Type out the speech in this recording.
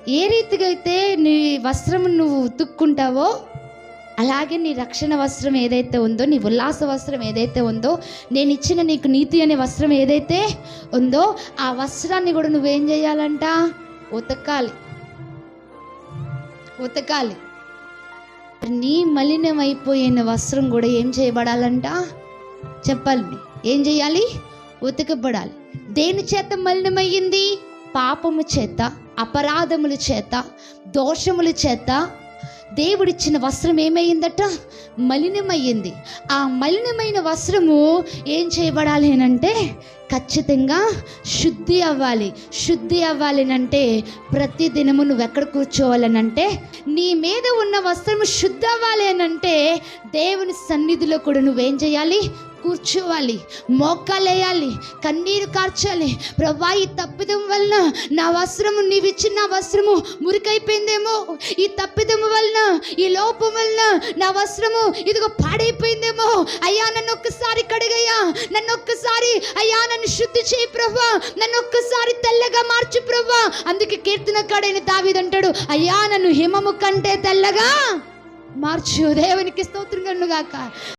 ఏ రీతిగా అయితే నీ వస్త్రం నువ్వు ఉతుక్కుంటావో అలాగే నీ రక్షణ వస్త్రం ఏదైతే ఉందో, నీ ఉల్లాస వస్త్రం ఏదైతే ఉందో, నేను ఇచ్చిన నీకు నీతి అనే వస్త్రం ఏదైతే ఉందో ఆ వస్త్రాన్ని కూడా నువ్వేం చేయాలంట? ఉతకాలి. నీ మలినమైపోయిన వస్త్రం కూడా ఏం చేయబడాలంట? చెప్పాలి. ఏం చేయాలి? ఉతకబడాలి. దేని చేత మలినమయ్యింది? పాపము చేత, అపరాధముల చేత, దోషముల చేత దేవుడిచ్చిన వస్త్రం ఏమైందట? మలినమయ్యింది. ఆ మలినమైన వస్త్రము ఏం చేయబడాలి అంటే ఖచ్చితంగా శుద్ధి అవ్వాలి అంటే ప్రతి దినము నువ్వు ఎక్కడ కూర్చోవాలనంటే, నీ మీద ఉన్న వస్త్రము శుద్ధి అవ్వాలి అనంటే దేవుని సన్నిధిలో కూడా నువ్వేం చేయాలి? కూర్చోవాలి, మోకాలేయాలి, కన్నీరు కార్చాలి. ప్రభా, ఈ తప్పిదం వలన నా వస్త్రము, నీవిచ్చిన వస్త్రము మురికైపోయిందేమో, ఈ తప్పిదం వలన, ఈ లోపం వలన నా వస్త్రము ఇదిగో పాడైపోయిందేమో. అయ్యా, నన్ను ఒక్కసారి కడిగయ్యా, నన్ను ఒక్కసారి అయ్యా నన్ను శుద్ధి చేయి ప్రభా, నన్ను ఒక్కసారి తెల్లగా మార్చు ప్రభా. అందుకే కీర్తనకాడైన దావీదు అంటాడు, అయ్యా నన్ను హిమము కంటే తెల్లగా మార్చు. దేవునికి స్తోత్రం కలుగును గాక.